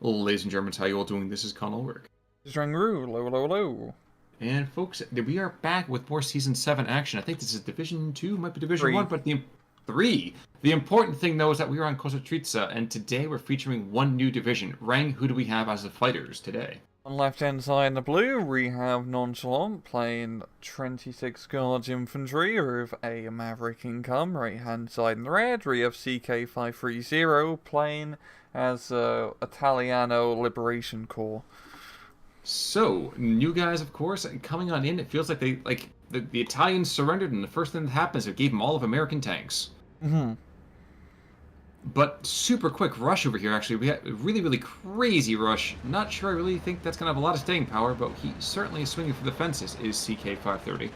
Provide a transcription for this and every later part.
Ladies and Germans, how you all doing? This is Con Ulrich. Zhangru, low, low, low. And folks, we are back with more Season 7 action. I think this is Division 2, might be Division 1, 3. but the 3. The important thing, though, is that we are on Kosatrica, and today we're featuring one new division. Rang, who do we have as the fighters today? On left hand side in the blue, we have Nonchalant playing 26 Guards Infantry with a Maverick income. Right hand side in the red, we have CK530 playing as Italiano Liberation Corps. So, new guys, of course, and coming on in, it feels like the Italians surrendered, and the first thing that happens is it gave them all of American tanks. But super quick rush over here, actually. We had a really, really crazy rush. Not sure I really think that's going to have a lot of staying power, but he certainly is swinging for the fences, is CK530.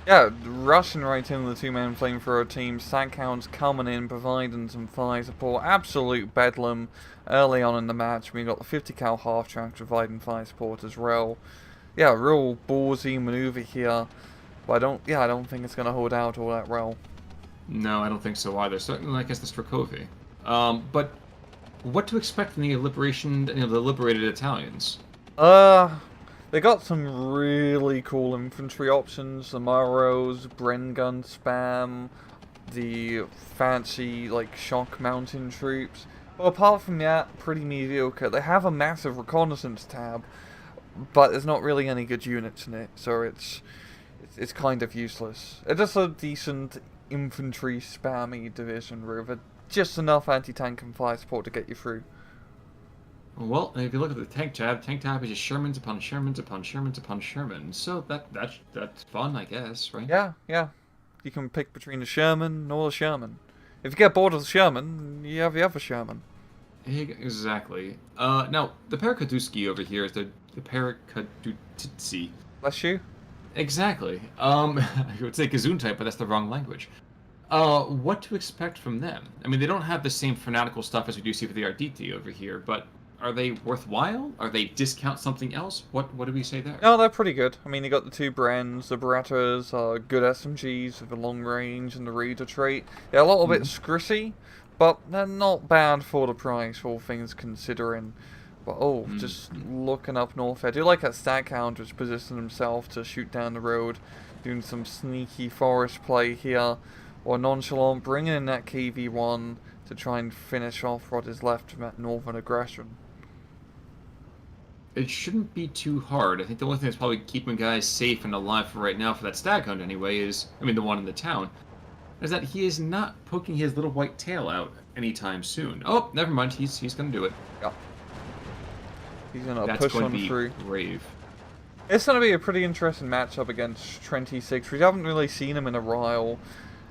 Yeah, rushing right into the two-man flamethrower team. Stack counts coming in, providing some fire support. Absolute bedlam early on in the match. We got the 50 cal half track providing fire support as well. Yeah, real ballsy maneuver here. But I don't think it's going to hold out all that well. No, I don't think so either. Certainly, I guess the Strakovi. But what to expect from the the liberated Italians? They got some really cool infantry options. The Maros, Bren gun spam, the fancy, shock mountain troops. But apart from that, pretty mediocre. They have a massive reconnaissance tab, but there's not really any good units in it, so it's kind of useless. It's just a decent infantry spammy division with just enough anti-tank and fire support to get you through. Well, if you look at the tank tab is just Shermans upon Shermans upon Shermans upon Shermans. So that's fun, I guess, right? Yeah. You can pick between the Sherman or the Sherman. If you get bored of the Sherman, you have the other Sherman. Exactly. Now, the Parakaduski over here is the Parakadutsi. Bless you. Exactly. I would say Gesundheit, but that's the wrong language. What to expect from them? I mean, they don't have the same fanatical stuff as we do see for the Arditi over here, but are they worthwhile? Are they discount something else? What do we say there? No, they're pretty good. I mean, you got the two Brens, the Berettas are good SMGs with the long range and the Reader trait. They're a little bit scritty, but they're not bad for the price, all things considering. But just looking up north, I do like that Stack Hound just positioning himself to shoot down the road, doing some sneaky forest play here. Or Nonchalant bringing in that KV-1 to try and finish off what is left from that northern aggression. It shouldn't be too hard. I think the only thing that's probably keeping guys safe and alive for right now, for that stag hunt anyway, the one in the town, is that he is not poking his little white tail out anytime soon. Oh, never mind. He's going to do it. Yeah. He's going to That's push going on to be through. brave. It's going to be a pretty interesting matchup against 26. We haven't really seen him in a while.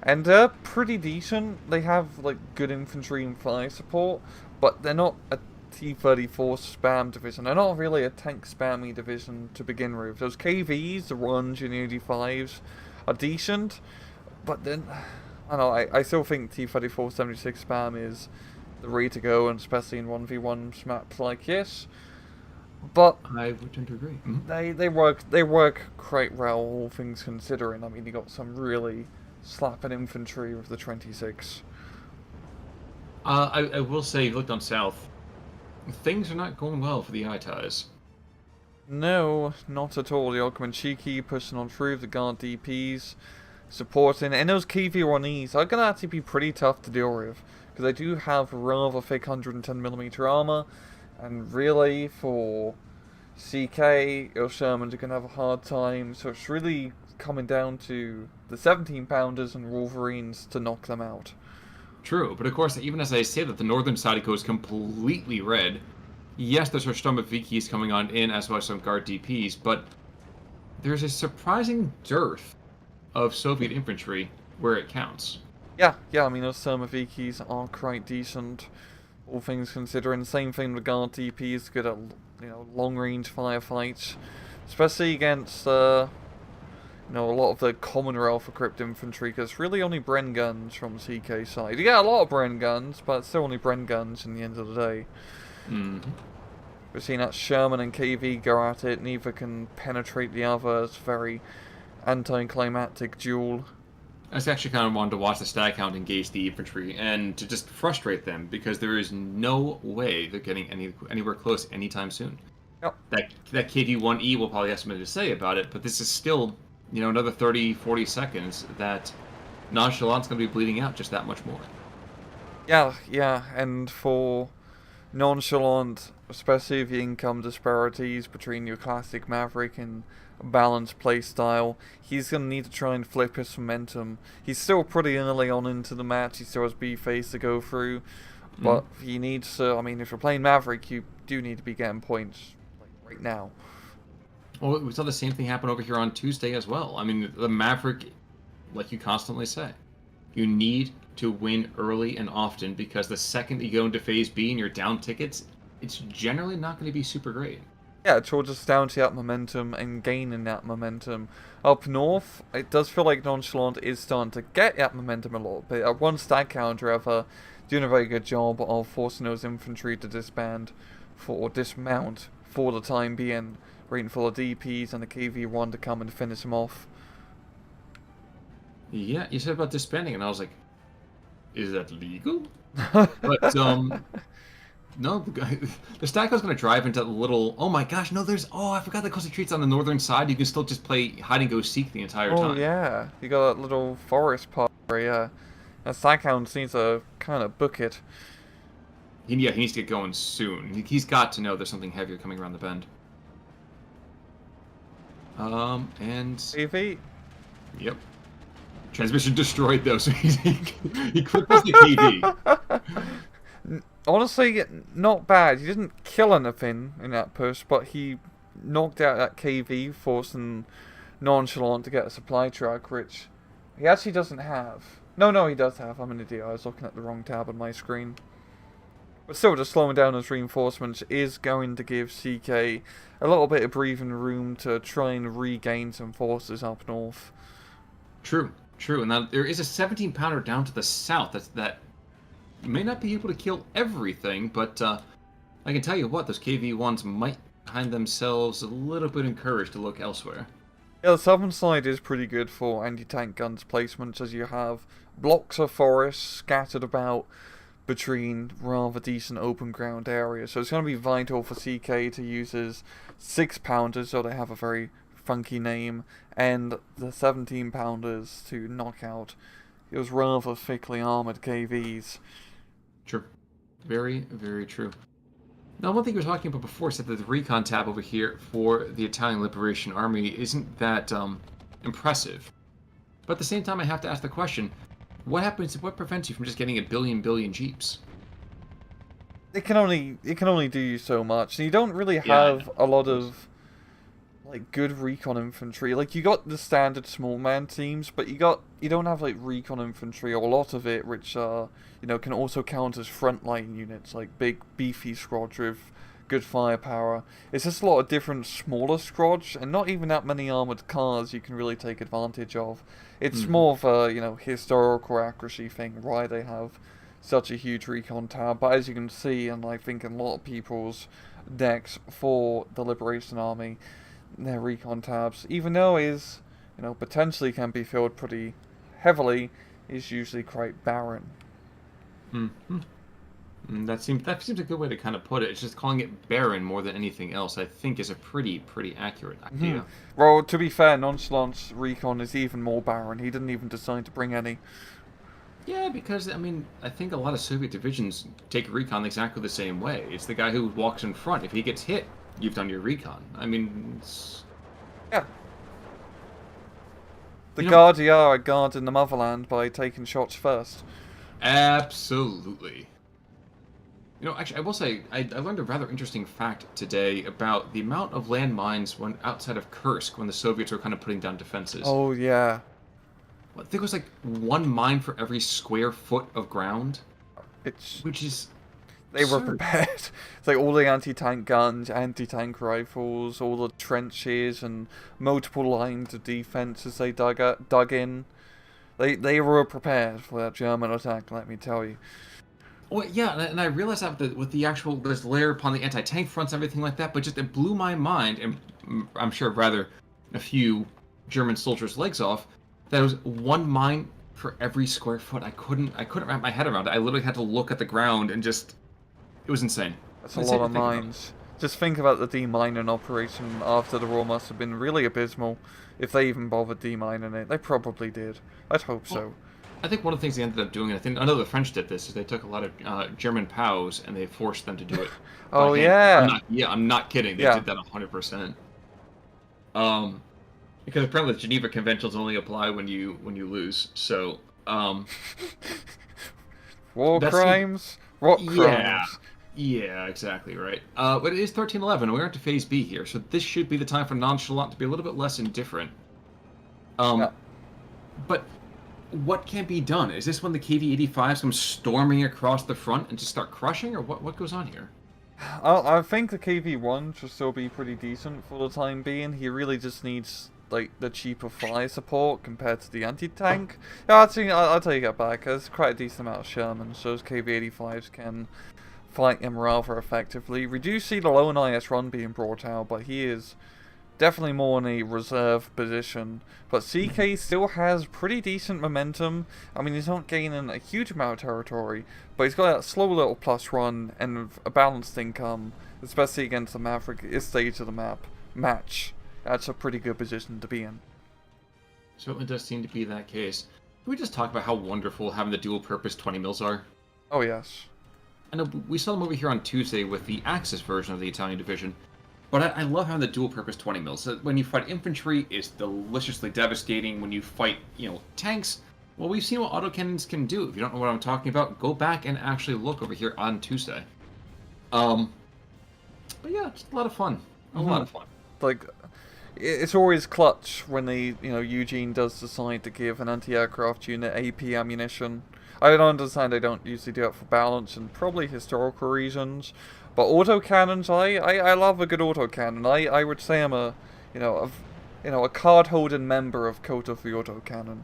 And they're pretty decent. They have good infantry and fire support, but they're not a T-34 spam division. They're not really a tank spammy division to begin with. Those KVs, the 1s and the 85s, are decent, but then I don't know. I still think T-34 76 spam is the way to go, and especially in 1v1 maps like this. But I would tend to agree. They work quite well, all things considering. I mean, you got some really slapping infantry with the 26. I will say, if you look down south, things are not going well for the Itais. No, not at all. The Okmanchiki pushing on through, the guard DPs supporting, and those KV-1Es are going to actually be pretty tough to deal with, because they do have rather thick 110mm armor, and really for CK, your Shermans are going to have a hard time, so it's really coming down to the 17-pounders and Wolverines to knock them out. True, but of course, even as I say that, the northern side goes completely red. Yes, there's our Sturmovikis coming on in, as well as some guard DPs, but there's a surprising dearth of Soviet infantry where it counts. Yeah, I mean, those Sturmovikis are quite decent, all things considering. Same thing with guard DPs, good at long-range firefights, especially against a lot of the Commonwealth equipped infantry, because really only Bren guns from CK side. You get a lot of Bren guns, but it's still only Bren guns in the end of the day. We've seen that Sherman and KV go at it, neither can penetrate the other. It's a very anticlimactic duel. I actually kind of wanted to watch the stat count engage the infantry and to just frustrate them because there is no way they're getting anywhere close anytime soon. Yep. That KV-1E will probably have something to say about it, but this is still, another 30, 40 seconds that Nonchalant's going to be bleeding out just that much more. Yeah, and for Nonchalant, especially the income disparities between your classic Maverick and balanced playstyle, he's going to need to try and flip his momentum. He's still pretty early on into the match, he still has B phase to go through, but he needs to, if you're playing Maverick, you do need to be getting points right now. Well, we saw the same thing happen over here on Tuesday as well. The Maverick, like you constantly say, you need to win early and often because the second you go into Phase B and you're down tickets, it's generally not going to be super great. Yeah, it's all just down to that momentum and gaining that momentum. Up north, it does feel like Nonchalant is starting to get that momentum a little bit. At one stat counter, however, doing a very good job of forcing those infantry to dismount for the time being, waiting for the DPs and the KV-1 to come and finish him off. Yeah, you said about disbanding, and I was like, is that legal? But, no, the Stacko's going to drive into the little, oh my gosh, no, I forgot that because the treat's on the northern side, you can still just play hide-and-go-seek the entire time. Oh, yeah, you got that little forest part area. That Stackhound needs to kind of book it. He needs to get going soon. He's got to know there's something heavier coming around the bend. And... AV? Yep. Transmission destroyed, though, so he cripples the TV. Honestly, not bad. He didn't kill anything in that push, but he knocked out that KV, forcing Nonchalant to get a supply truck, which he actually doesn't have. No, he does have. I'm an idiot. I was looking at the wrong tab on my screen. But still, just slowing down those reinforcements is going to give CK a little bit of breathing room to try and regain some forces up north. True. And now there is a 17-pounder down to the south that may not be able to kill everything, but I can tell you what, those KV-1s might find themselves a little bit encouraged to look elsewhere. Yeah, the southern side is pretty good for anti-tank guns placements, as you have blocks of forest scattered about between rather decent open ground areas. So it's going to be vital for CK to use his 6-pounders, so they have a very funky name, and the 17-pounders to knock out those rather thickly armoured KVs. True. Very, very true. Now, one thing we were talking about before said that the recon tab over here for the Italian Liberation Army isn't that impressive. But at the same time, I have to ask the question, what prevents you from just getting a billion Jeeps? It can only do you so much. And you don't really have a lot of good recon infantry. You got the standard small man teams, but you don't have recon infantry, or a lot of it, which can also count as frontline units, like big beefy squads with good firepower. It's just a lot of different smaller squads, and not even that many armored cars you can really take advantage of. It's more of a historical accuracy thing why they have such a huge recon tab. But as you can see, and I think in a lot of people's decks for the Liberation Army, their recon tabs, even though is potentially can be filled pretty heavily, is usually quite barren. That seems a good way to kind of put it. It's just calling it barren more than anything else, I think, is a pretty accurate idea. Well, to be fair, Nonchalant's recon is even more barren. He didn't even decide to bring any. Yeah, because, I think a lot of Soviet divisions take recon exactly the same way. It's the guy who walks in front. If he gets hit, you've done your recon. Yeah. The Guardia are guarding the motherland by taking shots first. Absolutely. Actually, I will say, I learned a rather interesting fact today about the amount of landmines outside of Kursk when the Soviets were kind of putting down defenses. Oh, yeah. I think it was 1 mine for every square foot of ground. Which is They were prepared. It's all the anti-tank guns, anti-tank rifles, all the trenches, and multiple lines of defenses they dug in. They were prepared for that German attack, let me tell you. Well, yeah, and I realized that with the actual, there's layer upon the anti-tank fronts and everything like that, but just it blew my mind, and I'm sure rather a few German soldiers' legs off, that it was 1 mine for every square foot. I couldn't wrap my head around it. I literally had to look at the ground and just... It was insane. That's a lot of mines. Just think about the demining operation after the war must have been really abysmal. If they even bothered demining it. They probably did. I'd hope so. I think one of the things they ended up doing, and I know the French did this, is they took a lot of German POWs and they forced them to do it. Oh, yeah. I'm not kidding. They did that 100%. Because apparently the Geneva Conventions only apply when you lose. So, war crimes? What crimes? Yeah, exactly right. But it is 1311. We're into Phase B here, so this should be the time for Nonchalant to be a little bit less indifferent. But what can be done? Is this when the KV-85s come storming across the front and just start crushing, or what goes on here? I think the KV-1 should still be pretty decent for the time being. He really just needs like the cheaper fire support compared to the anti-tank. Yeah, I'll take it back. There's quite a decent amount of Sherman, so those KV-85s can fight him rather effectively. We do see the lone IS run being brought out, but he is definitely more in a reserve position. But CK still has pretty decent momentum. I mean, he's not gaining a huge amount of territory, but he's got a slow little plus run and a balanced income, especially against the Maverick this stage of the match. That's a pretty good position to be in. Certainly does seem to be that case. Can we just talk about how wonderful having the dual-purpose 20 mils are? Oh, yes. I know we saw them over here on Tuesday with the Axis version of the Italian division, but I love having the dual-purpose 20 mils. When you fight infantry, it's deliciously devastating. When you fight, tanks, well, we've seen what autocannons can do. If you don't know what I'm talking about, go back and actually look over here on Tuesday. But yeah, just a lot of fun. A lot of fun. Like, it's always clutch when Eugene does decide to give an anti-aircraft unit AP ammunition. I don't understand they don't usually do it for balance and probably historical reasons. But autocannons, I love a good autocannon. I would say I'm a card-holding member of Cult of the Autocannon.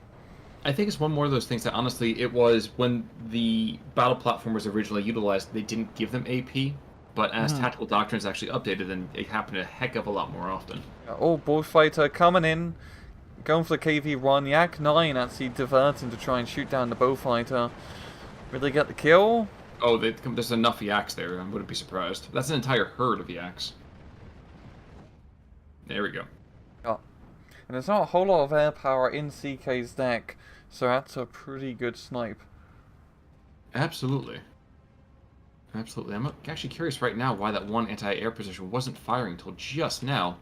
I think it's one more of those things that honestly, it was when the battle platform was originally utilized, they didn't give them AP, but as tactical doctrines actually updated, then it happened a heck of a lot more often. Oh, Bullfighter coming in, going for the KV-1, Yak 9 actually diverting to try and shoot down the Bullfighter. Will they get the kill? Oh, there's enough yaks there. I wouldn't be surprised. That's an entire herd of yaks. There we go. Oh. And there's not a whole lot of air power in CK's deck, so that's a pretty good snipe. Absolutely. Absolutely. I'm actually curious right now why that one anti-air position wasn't firing until just now.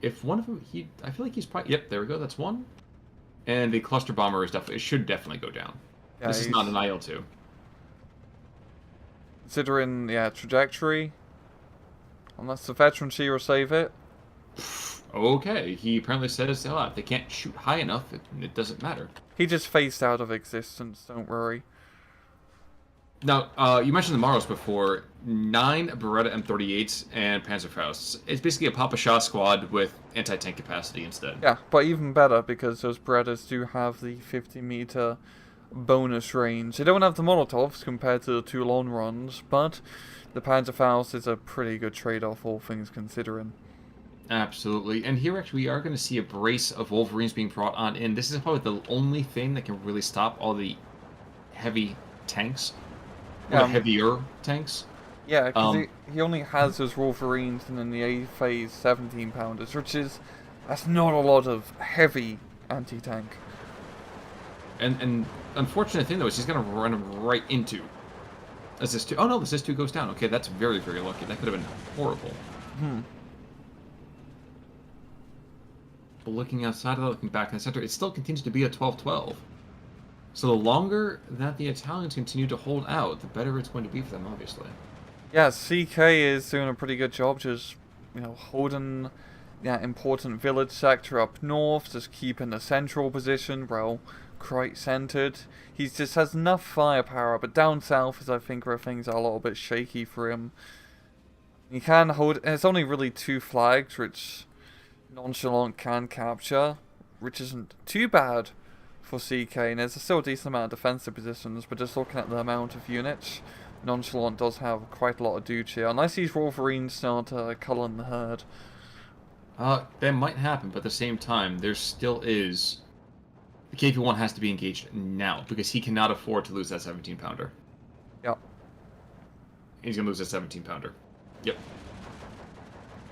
If one of them, I feel like he's probably... Yep, there we go. That's one. And the cluster bomber should definitely go down. Yeah, this is not an IL-2. Considering, trajectory. Unless the veteran shear will save it. Okay, he apparently says, if they can't shoot high enough, it doesn't matter. He just phased out of existence, don't worry. Now, you mentioned the Maros before. 9 Beretta M38s and Panzerfausts. It's basically a Papa Shah squad with anti-tank capacity instead. Yeah, but even better, because those Berettas do have the 50-meter bonus range. They don't have the Molotovs compared to the two long runs, but the Panzerfaust is a pretty good trade-off, all things considering. Absolutely. And here, actually, we are going to see a brace of Wolverines being brought on in. This is probably the only thing that can really stop all the heavy tanks. Or the heavier tanks. Yeah, because he only has those Wolverines and then the A-phase 17-pounders, that's not a lot of heavy anti-tank. And unfortunate thing, though, is he's going to run him right into Assist 2. Oh, no, Assist 2 goes down. Okay, that's very, very lucky. That could have been horrible. But looking outside of that, looking back in the center, it still continues to be a 12-12. So the longer that the Italians continue to hold out, the better it's going to be for them, obviously. Yeah, CK is doing a pretty good job just, holding that important village sector up north, just keeping the central position, quite centered. He just has enough firepower, but down south is, I think, where things are a little bit shaky for him. He can hold, and it's only really 2 flags, which Nonchalant can capture, which isn't too bad for CK, and there's still a decent amount of defensive positions, but just looking at the amount of units, Nonchalant does have quite a lot of dude here, unless these Wolverines start culling the herd. That might happen, but at the same time, there still is the KV-1 has to be engaged now, because he cannot afford to lose that 17-pounder. Yep. He's going to lose that 17-pounder. Yep.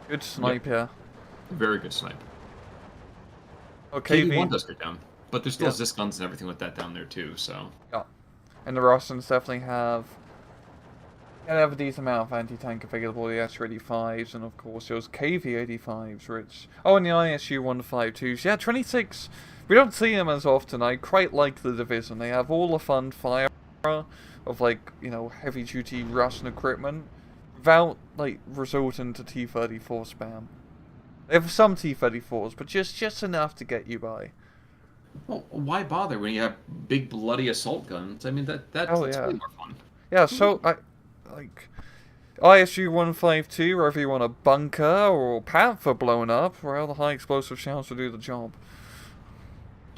Good snipe here. Very good snipe. Okay, KV-1 does go down, but there's still Zis guns and everything like that down there too, so... Yeah. And the Russians definitely have a decent amount of anti-tank available, the SU-85s, and of course those KV-85s, which... Oh, and the ISU-152s. Yeah, 26... We don't see them as often. I quite like the division. They have all the fun fire of, like, you know, heavy-duty Russian equipment without, like, resorting to T-34 spam. They have some T-34s, but just enough to get you by. Well, why bother when you have big bloody assault guns? I mean, that's way more fun. Yeah, so like ISU-152, whether you want a bunker or Panther blown up, well, the high explosive shells will do the job.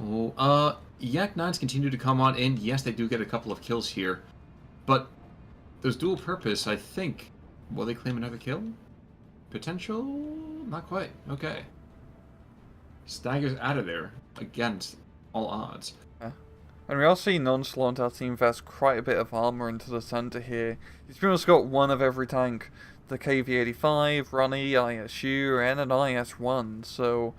Oh, Yak 9s continue to come on in. Yes, they do get a couple of kills here, but those dual purpose, I think, will they claim another kill? Potential? Not quite. Okay. Staggers out of there against all odds. Yeah. And we also see Nonchalant has invest quite a bit of armor into the center here. He's pretty much got one of every tank. The KV-85, Runny, ISU, and an IS-1. So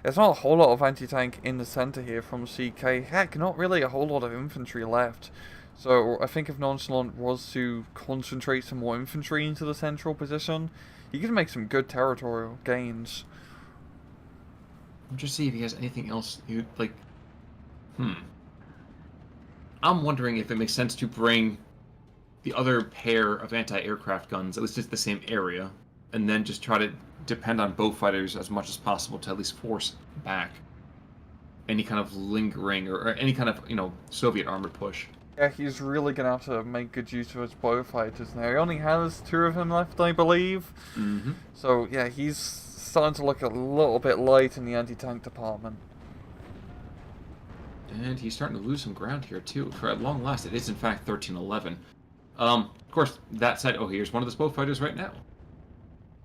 there's not a whole lot of anti-tank in the center here from CK. Heck, not really a whole lot of infantry left. So I think if Nonchalant was to concentrate some more infantry into the central position, he could make some good territorial gains. I'm just see if he has anything else. Like, I'm wondering if it makes sense to bring the other pair of anti-aircraft guns, at least just the same area, and then just try to depend on bow fighters as much as possible to at least force back any kind of lingering or any kind of, you know, Soviet armored push. Yeah, he's really going to have to make good use of his bow fighters now. He only has 2 of them left, I believe. Mm-hmm. So, yeah, he's starting to look a little bit light in the anti-tank department. And he's starting to lose some ground here, too. For at long last, it is, in fact, 13-11. Of course, that said, oh, here's one of the bow fighters right now.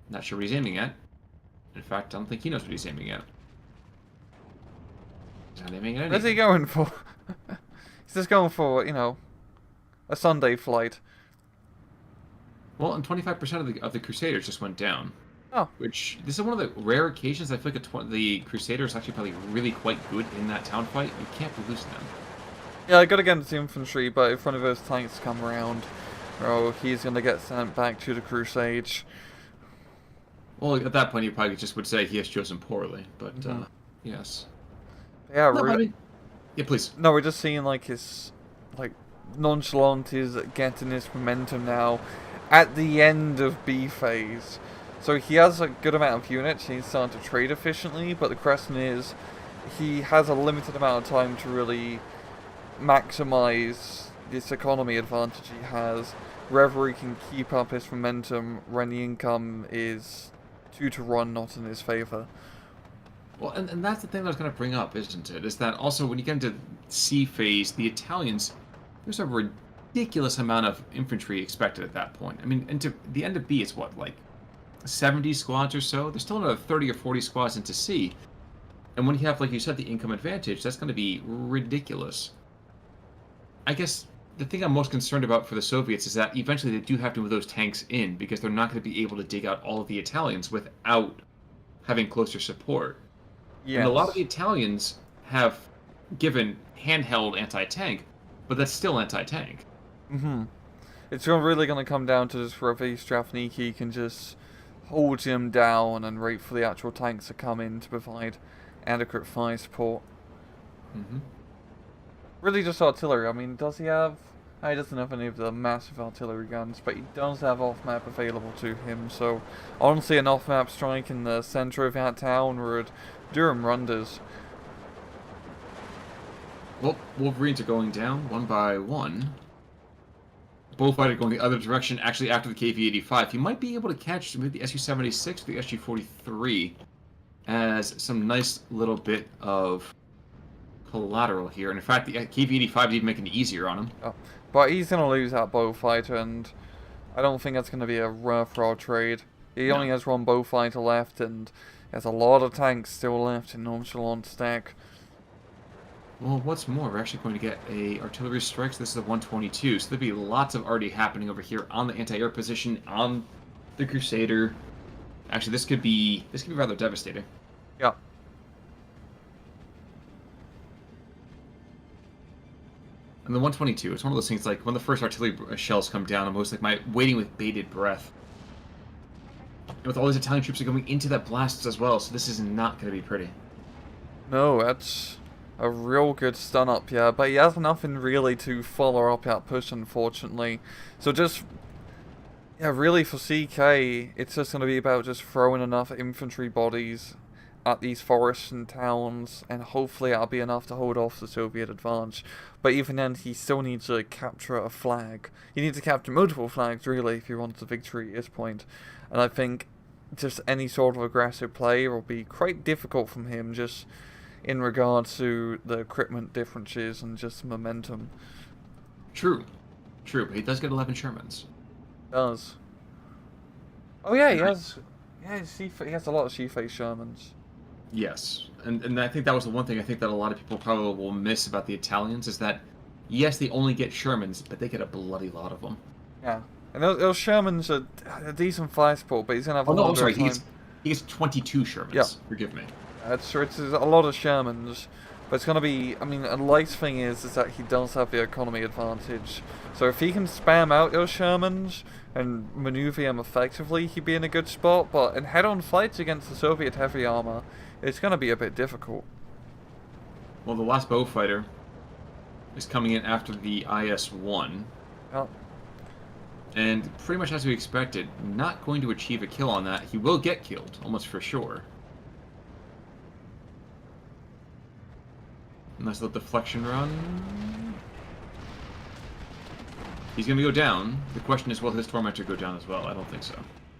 Not sure what he's aiming at. In fact, I don't think he knows what he's aiming at. He's not aiming at anything. What's he going for? He's just going for, you know, a Sunday flight. Well, and 25% of the Crusaders just went down. Oh. Which, this is one of the rare occasions I feel like the Crusaders actually probably really quite good in that town fight. You can't be losing them. Yeah, I got against the infantry, but if one of those tanks come around, oh, he's going to get sent back to the Crusades. Well, at that point, you probably just would say he has chosen poorly, but, yes. Yeah, no, I mean, yeah, please. No, we're just seeing, like, his, like, Nonchalant is getting his momentum now at the end of B phase. So he has a good amount of units, he's starting to trade efficiently, but the question is, he has a limited amount of time to really maximize this economy advantage he has, whether he can keep up his momentum when the income is 2-1 not in his favor. Well, and that's the thing I was going to bring up, isn't it? Is that also when you get into C phase, the Italians, there's a ridiculous amount of infantry expected at that point. I mean, into the end of B, it's what, like 70 squads or so? There's still another 30 or 40 squads into C. And when you have, like you said, the income advantage, that's going to be ridiculous. I guess the thing I'm most concerned about for the Soviets is that eventually they do have to move those tanks in because they're not going to be able to dig out all of the Italians without having closer support. Yes. And a lot of the Italians have given handheld anti-tank, but that's still anti-tank. Mm-hmm. It's really going to come down to just whether Strafniki can just hold him down and wait for the actual tanks to come in to provide adequate fire support. Mm-hmm. Really just artillery. I mean, does he have... He doesn't have any of the massive artillery guns, but he does have off-map available to him, so honestly an off-map strike in the center of that town would do him wonders. Well, Wolverines are going down one by one. Bullfighter going the other direction, actually after the KV-85. You might be able to catch maybe the SU-76 or the SU-43 as some nice little bit of collateral here. And in fact, the KV-85 is even making it easier on him. Oh, but he's going to lose that Bullfighter, and I don't think that's going to be a worthwhile trade. He only has one Bullfighter left, and there's a lot of tanks still left in Nonchalant stack. Well, what's more, we're actually going to get a artillery strikes. This is a 122, so there'll be lots of arty happening over here on the anti-air position, on the Crusader. Actually, this could be rather devastating. Yeah. And the 122, it's one of those things like when the first artillery shells come down, I'm always like waiting with bated breath. And with all these Italian troops are going into that blast as well, so this is not going to be pretty. No, that's a real good stun up, yeah, but he has nothing really to follow up that push, unfortunately. So just, yeah, really for CK, it's just going to be about just throwing enough infantry bodies at these forests and towns, and hopefully that'll be enough to hold off the Soviet advance. But even then, he still needs to capture a flag. He needs to capture multiple flags, really, if he wants a victory at this point. And I think just any sort of aggressive play will be quite difficult from him, just in regards to the equipment differences and just momentum. True. True, but he does get 11 Shermans. Does. Oh yeah, he has. Yeah, he has a lot of she-face Shermans. Yes, and I think that was the one thing I think that a lot of people probably will miss about the Italians is that, yes, they only get Shermans, but they get a bloody lot of them. Yeah, and those Shermans are a decent fire support, but he's gonna have a Oh no, lot I'm sorry, of time. he gets 22 Shermans. Yeah. Forgive me. It's a lot of Shermans, but it's going to be, I mean, a nice thing is that he does have the economy advantage. So if he can spam out those Shermans and maneuver them effectively, he'd be in a good spot, but in head-on fights against the Soviet heavy armor, it's going to be a bit difficult. Well, the last bow fighter is coming in after the IS-1. Yeah. And pretty much as we expected, not going to achieve a kill on that. He will get killed, almost for sure. Nice little deflection run. He's going to go down. The question is, will his Tormentor go down as well? I don't think so.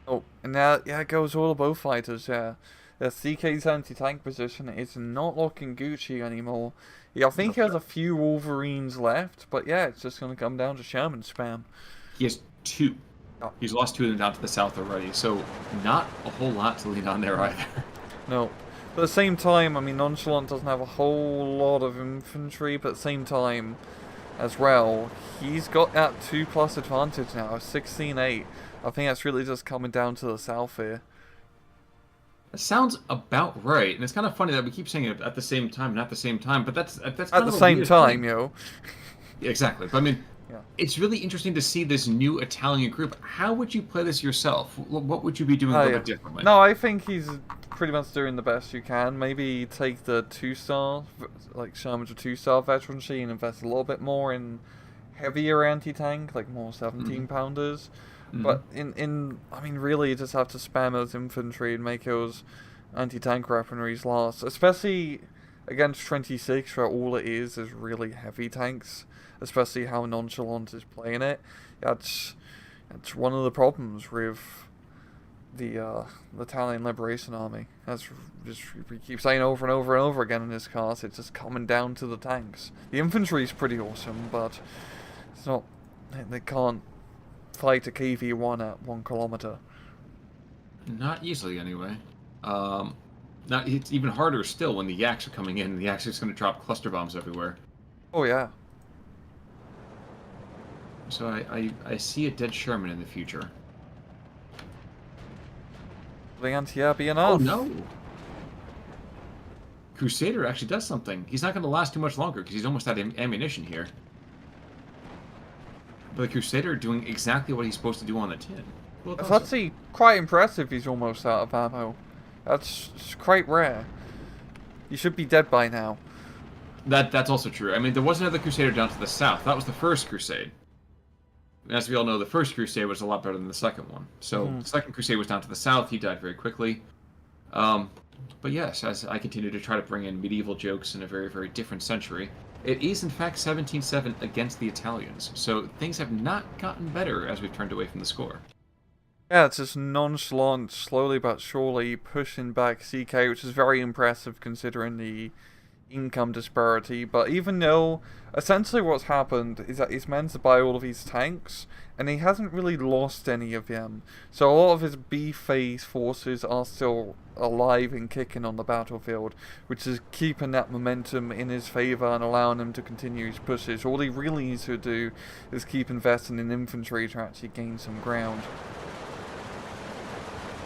Oh, and now, yeah, it goes all the bow fighters, yeah. The CK's anti-tank position is not looking Gucci anymore. Yeah, I think he has a few Wolverines left, but yeah, it's just going to come down to Sherman spam. He has 2. Oh. He's lost 2 of them down to the south already, so not a whole lot to lean on there either. No. But at the same time, I mean, Nonchalant doesn't have a whole lot of infantry, but at the same time, as well, he's got that 2+ advantage now, 16-8. I think that's really just coming down to the south here. That sounds about right, and it's kind of funny that we keep saying it at the same time and at the same time, but that's kind at the same time, yo. Yeah, exactly. But I mean, yeah. It's really interesting to see this new Italian group. How would you play this yourself? What would you be doing a little bit differently? No, I think he's pretty much doing the best you can. Maybe take the 2-star, like Sherman's a 2-star veterancy, and invest a little bit more in heavier anti-tank, like more 17-pounders. But I mean, really, you just have to spam those infantry and make those anti-tank weaponries last. Especially against 26, where all it is really heavy tanks. Especially how Nonchalant is playing it. That's one of the problems with the Italian Liberation Army. That's just we keep saying over and over and over again in this cast. It's just coming down to the tanks. The infantry is pretty awesome, but it's not. They can't fight a KV-1 at 1 kilometer. Not easily, anyway. It's even harder still when the Yaks are coming in. The Yaks are just going to drop cluster bombs everywhere. Oh yeah. So I see a dead Sherman in the future. The anti-air be enough. Oh no! Crusader actually does something. He's not going to last too much longer because he's almost out of ammunition here. But the Crusader doing exactly what he's supposed to do on the tin. Well, it's actually quite impressive he's almost out of ammo. That's quite rare. He should be dead by now. That's also true. I mean, there was another Crusader down to the south. That was the first Crusade. And as we all know, the first Crusade was a lot better than the second one. So the second Crusade was down to the south. He died very quickly. But yes, as I continue to try to bring in medieval jokes in a very, very different century, it is in fact 17-7 against the Italians. So things have not gotten better as we've turned away from the score. Yeah, it's just Nonchalant, slowly but surely pushing back CK, which is very impressive considering the income disparity, but even though essentially what's happened is that he's managed to buy all of these tanks, and he hasn't really lost any of them. So a lot of his B-phase forces are still alive and kicking on the battlefield, which is keeping that momentum in his favour and allowing him to continue his pushes. All he really needs to do is keep investing in infantry to actually gain some ground.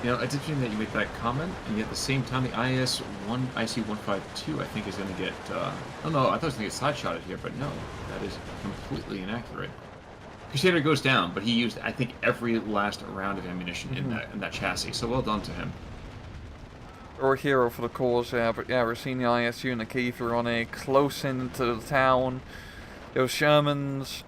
You know, it's interesting that you make that comment, and yet at the same time, the IC-152, I think, is going to get... oh, no, I thought it was going to get side-shotted here, but no, that is completely inaccurate. Crusader goes down, but he used, I think, every last round of ammunition in that chassis, so well done to him. Or a hero for the cause, yeah, but yeah, we're seeing the ISU and the CK530 close into the town. Those Shermans,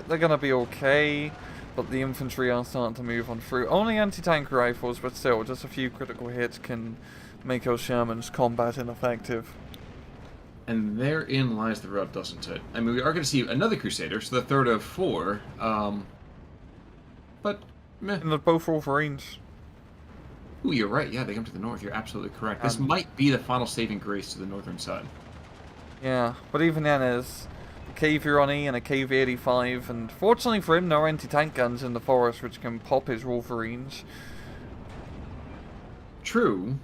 they're going to be okay. But the infantry are starting to move on through. Only anti-tank rifles, but still, just a few critical hits can make those Shermans combat ineffective. And therein lies the rub, doesn't it? I mean, we are going to see another Crusader, so the third of 4. But, meh. And they're both Wolverines. Ooh, you're right. Yeah, they come to the north. You're absolutely correct. This might be the final saving grace to the northern side. Yeah, but even then, is KV-1E and a KV-85, and fortunately for him, no anti-tank guns in the forest which can pop his Wolverines. True.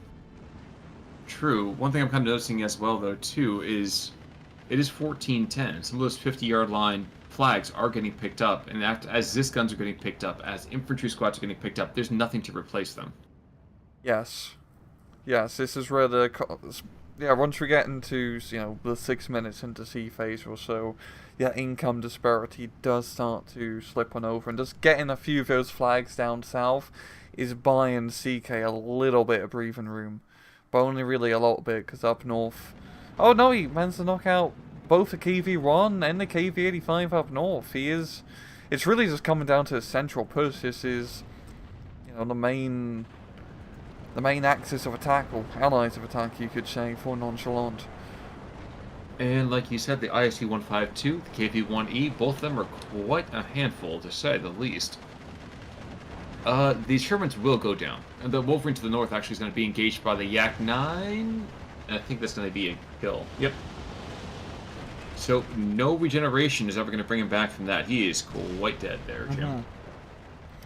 True. One thing I'm kind of noticing as well, though, too, is it is 14-10. Some of those 50-yard line flags are getting picked up, and as Zis guns are getting picked up, as infantry squads are getting picked up, there's nothing to replace them. Yes. Yes, this is where the... Yeah, once we get into, you know, the 6 minutes into C phase or so, yeah, income disparity does start to slip on over, and just getting a few of those flags down south is buying CK a little bit of breathing room, but only really a little bit, because up north... Oh no, he managed to knock out both the KV-1 and the KV-85 up north. He is... It's really just coming down to a central push. This is, you know, the main axis of attack, or allies of attack, you could say, for Nonchalant. And like you said, the ISU-152, the KV-1E, both of them are quite a handful, to say the least. These Shermans will go down. And the Wolverine to the north actually is going to be engaged by the Yak-9, and I think that's going to be a kill. Yep. So no regeneration is ever going to bring him back from that. He is quite dead there, Jim.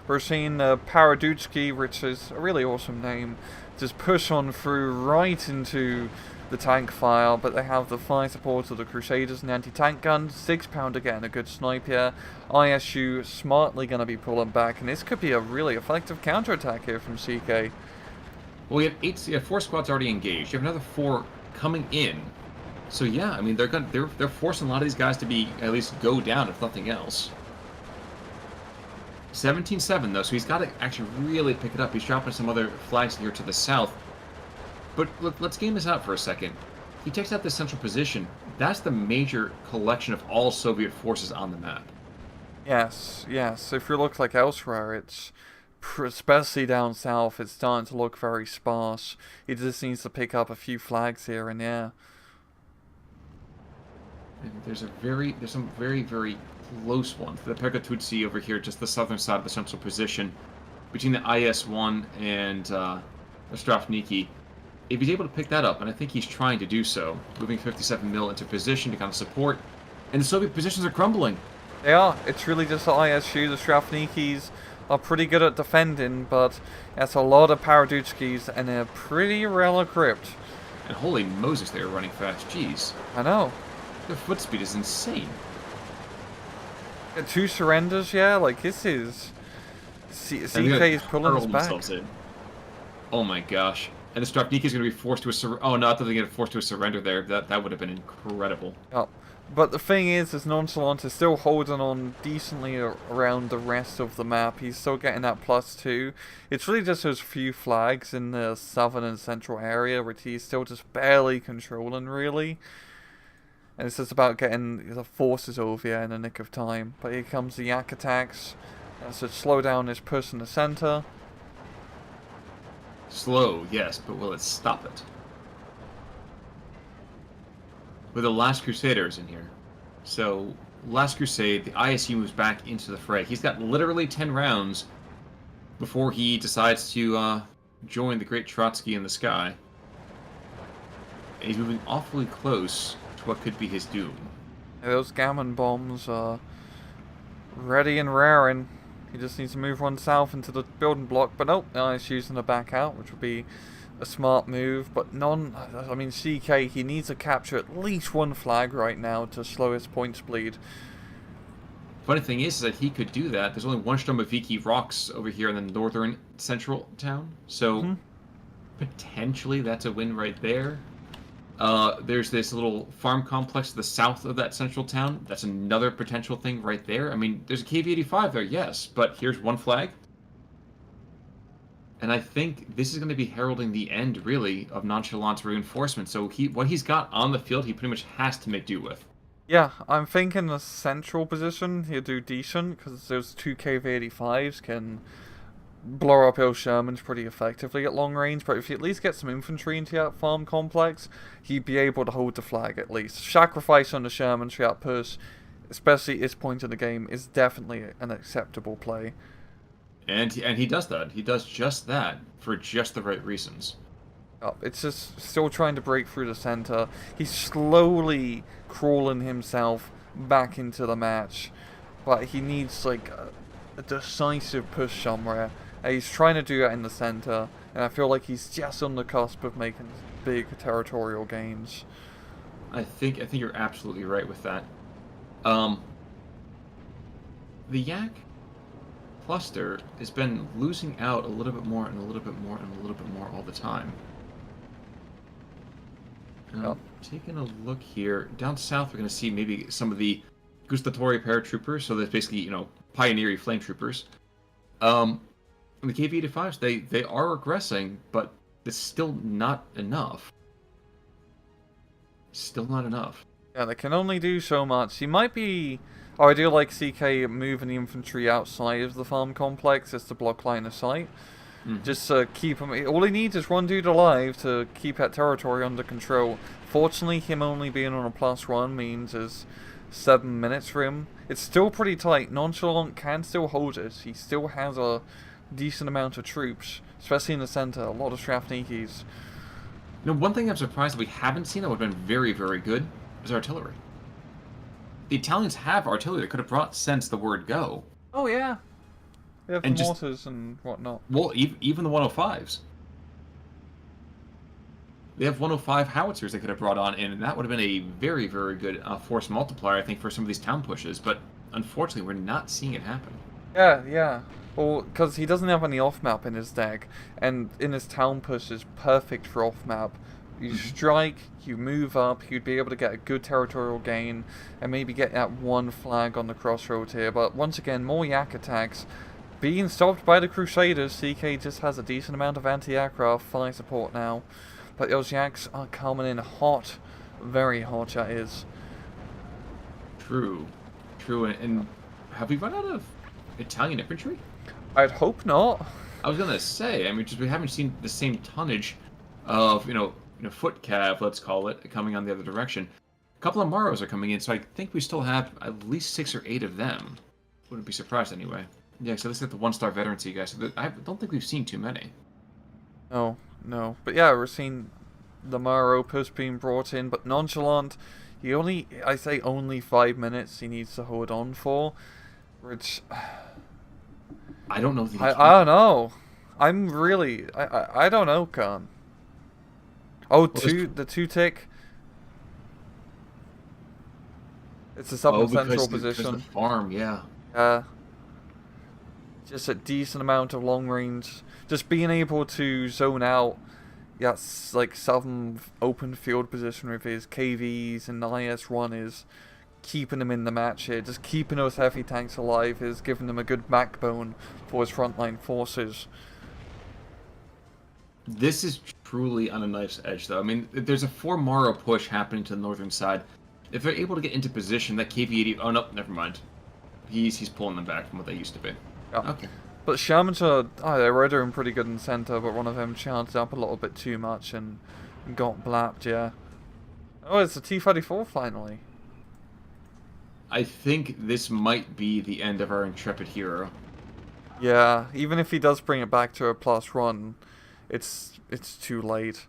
We're seeing Paradutsky, which is a really awesome name, just push on through right into the tank file, but they have the fire support of the Crusaders and anti-tank guns. 6-pounder getting a good snipe here. ISU smartly going to be pulling back, and this could be a really effective counterattack here from CK. Well, you have 4 squads already engaged. You have another 4 coming in. So yeah, I mean, they're forcing a lot of these guys to be at least go down, if nothing else. 17-7 though, so he's got to actually really pick it up. He's dropping some other flags here to the south. But look, let's game this out for a second. He takes out this central position. That's the major collection of all Soviet forces on the map. Yes, yes. If you look like elsewhere, it's, especially down south, it's starting to look very sparse. He just needs to pick up a few flags here and there. And there's some very, very close ones. The Pergatutsi over here, just the southern side of the central position, between the IS-1 and the Strafniki. If he's able to pick that up, and I think he's trying to do so, moving 57 mil into position to kind of support, and the Soviet positions are crumbling. They are. It's really just the ISU. The Strafnikis are pretty good at defending, but that's a lot of Paradutskis, and they're pretty well equipped. And holy Moses, they are running fast. Jeez. I know. Their foot speed is insane. 2 surrenders, yeah? Like, this is... CK is pulling us back. In. Oh my gosh. And the Strapniki is going to be forced to a surrender. Oh, not that they get forced to a surrender there. That would have been incredible. Oh. But the thing is Nonchalant is still holding on decently around the rest of the map. He's still getting that +2. It's really just those few flags in the southern and central area, which he's still just barely controlling, really. And it's just about getting the forces over here in the nick of time. But here comes the Yak attacks. So slow down this push in the center. Slow, yes, but will it stop it? With the Last Crusaders in here. So, Last Crusade, the ISU moves back into the fray. He's got literally 10 rounds before he decides to join the Great Trotsky in the sky. And he's moving awfully close to what could be his doom. Those gammon bombs are ready and raring. He just needs to move one south into the building block, but nope, he's using the back out, which would be a smart move. But I mean, CK, he needs to capture at least one flag right now to slow his points bleed. Funny thing is that he could do that. There's only one Stromoviki rocks over here in the northern central town, so potentially that's a win right there. There's this little farm complex to the south of that central town. That's another potential thing right there. I mean, there's a KV-85 there, yes, but here's one flag. And I think this is going to be heralding the end, really, of Nonchalant's reinforcement. So what he's got on the field, he pretty much has to make do with. Yeah, I'm thinking the central position he'll do decent, because those two KV-85s can blow up those Shermans pretty effectively at long range, but if he at least gets some infantry into that farm complex, he'd be able to hold the flag at least. Sacrifice on the Shermans for that push, especially at this point in the game, is definitely an acceptable play. And he does that. He does just that for just the right reasons. It's just still trying to break through the center. He's slowly crawling himself back into the match, but he needs like a decisive push somewhere. He's trying to do that in the center, and I feel like he's just on the cusp of making big territorial gains. I think you're absolutely right with that. The Yak cluster has been losing out a little bit more and a little bit more and a little bit more all the time. Taking a look here, down south we're going to see maybe some of the Gustatori paratroopers, so that's basically, pioneering flame troopers. The KV-85s, they are aggressing, but it's still not enough. Still not enough. Yeah, they can only do so much. He might be... Oh, I do like CK moving the infantry outside of the farm complex as to block line of sight. Just to keep him... All he needs is one dude alive to keep that territory under control. Fortunately, him only being on a +1 means there's 7 minutes for him. It's still pretty tight. Nonchalant can still hold it. He still has a decent amount of troops, especially in the center. A lot of Strafnikis. One thing I'm surprised that we haven't seen that would have been very, very good is artillery. The Italians have artillery that could have brought since the word go. Oh, yeah. They have and mortars and whatnot. Well, even the 105s. They have 105 howitzers they could have brought on in, and that would have been a very, very good force multiplier, I think, for some of these town pushes. But unfortunately, we're not seeing it happen. Yeah. Well, because he doesn't have any off-map in his deck, and in his town push is perfect for off-map. You strike, you move up, you'd be able to get a good territorial gain, and maybe get that one flag on the crossroads here. But once again, more Yak attacks. Being stopped by the Crusaders, CK just has a decent amount of anti-aircraft fire support now. But those Yaks are coming in hot. Very hot, that is. True. And have we run out of Italian infantry? I'd hope not. I was gonna say, I mean, just we haven't seen the same tonnage of, foot cav, let's call it, coming on the other direction. A couple of Maros are coming in, so I think we still have at least 6 or 8 of them. Wouldn't be surprised anyway. Yeah, so this is the 1-star veterans, you guys. So I don't think we've seen too many. No. But yeah, we're seeing the Maro push being brought in, but Nonchalant, I say only 5 minutes he needs to hold on for, which... I don't know. I don't know. I don't know, Khan. Oh, the 2-tick. It's a southern central position. Because the farm, yeah. Just a decent amount of long range. Just being able to zone out that's like southern open field position with his KVs and IS-1 is keeping him in the match here. Just keeping those heavy tanks alive is giving them a good backbone for his frontline forces. This is truly on a knife's edge, though. I mean, there's a 4 Maro push happening to the northern side. If they're able to get into position, that KV-80... Oh, no, never mind. He's pulling them back from what they used to be. Yeah. Okay. But Shermans are... Oh, they were doing pretty good in center, but one of them charged up a little bit too much and got blapped, yeah. Oh, it's the T-34 finally. I think this might be the end of our intrepid hero. Yeah, even if he does bring it back to a +1, it's too late.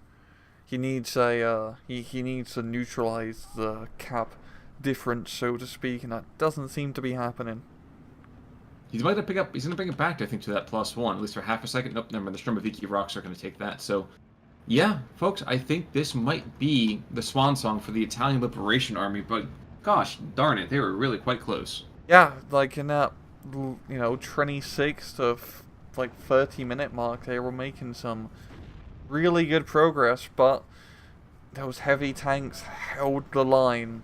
He needs a he needs to neutralize the cap difference, so to speak, and that doesn't seem to be happening. He's going to bring it back, I think, to that +1, at least for half a second. Nope, never mind. The Stromoviki rocks are going to take that. So, yeah, folks, I think this might be the swan song for the Italian Liberation Army, but gosh darn it, they were really quite close. Yeah, like in that, 26 to like 30-minute mark, they were making some really good progress, but those heavy tanks held the line.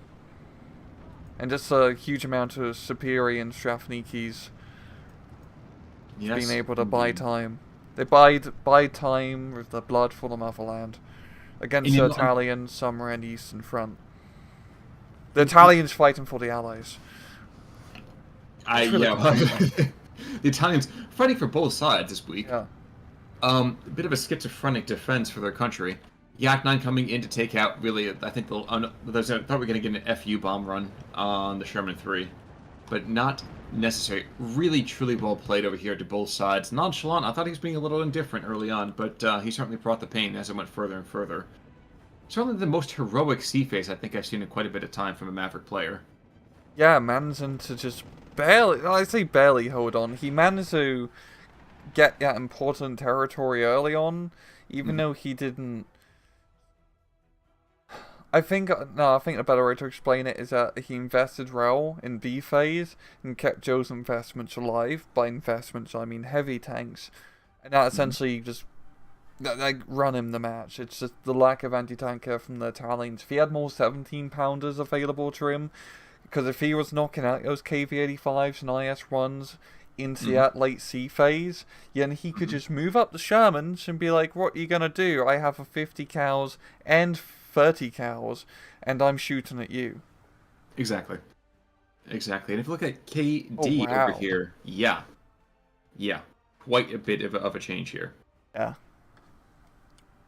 And just a huge amount of Superior Strafnikis being able to buy time. They buy time with the blood for the motherland against the Italians somewhere in the Eastern Front. The Italians fighting for the Allies. The Italians fighting for both sides this week. Yeah. A bit of a schizophrenic defense for their country. Yak 9 coming in to take out, really, I think I thought we were going to get an FU bomb run on the Sherman 3. But not necessary. Really, truly well played over here to both sides. Nonchalant, I thought he was being a little indifferent early on, but he certainly brought the pain as it went further and further. Certainly the most heroic sea face I think I've seen in quite a bit of time from a Maverick player. Yeah, managing to just barely, I say barely hold on. He managed to get that important territory early on, even though he didn't... I think the better way to explain it is that he invested well in B phase and kept Joe's investments alive. By investments, I mean heavy tanks, and that essentially just run him the match. It's just the lack of anti-tanker from the Italians. If he had more 17-pounders available to him, because if he was knocking out those KV-85s and IS-1s into that late C phase, then he could just move up the Shermans and be like, what are you going to do? I have a 50 cows and 30 cows, and I'm shooting at you. Exactly. And if you look at KD over here, yeah, quite a bit of a change here. Yeah.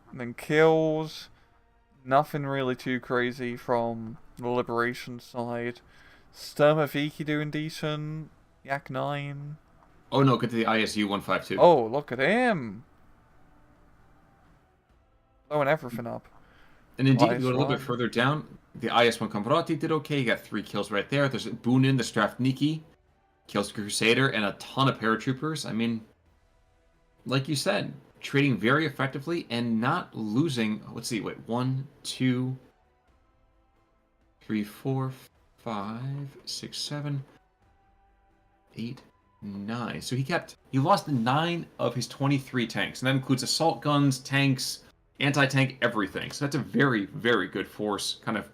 And then kills, nothing really too crazy from the Liberation side. Sturmoviki doing decent. Yak 9. Oh no, get to the ISU 152. Oh, look at him. Blowing everything up. And indeed, if you go a little bit further down, the IS-1 Camprotti did okay. You got 3 kills right there. There's Bunin, the Strafniki, kills Crusader, and a ton of paratroopers. I mean, like you said, trading very effectively and not losing. Let's see, 1, 2, 3, 4, 5, 6, 7, 8, 9. So he lost 9 of his 23 tanks, and that includes assault guns, tanks, anti-tank, everything. So that's a very, very good force, kind of,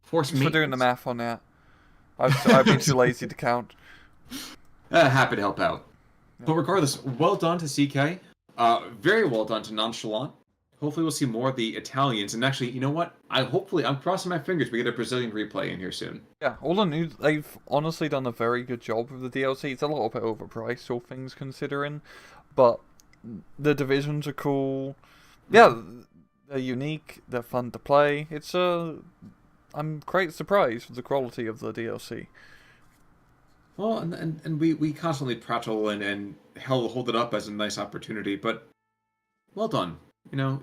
force maintenance. Thanks for doing the math on that. I've been too lazy to count. Happy to help out. Yeah. But regardless, well done to CK. Very well done to Nonchalant. Hopefully we'll see more of the Italians. And actually, you know what? I'm crossing my fingers we get a Brazilian replay in here soon. Yeah, all the news, they've honestly done a very good job with the DLC. It's a little bit overpriced, all things considering. But the divisions are cool. Yeah, they're unique. They're fun to play. I'm quite surprised with the quality of the DLC. Well, and we constantly prattle and hold it up as a nice opportunity, but well done.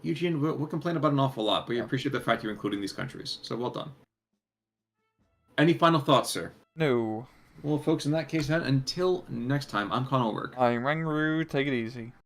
Eugene, we'll complain about an awful lot, but we appreciate the fact you're including these countries. So well done. Any final thoughts, sir? No. Well, folks, in that case, then, until next time, I'm Conor Work. I'm Rangru. Take it easy.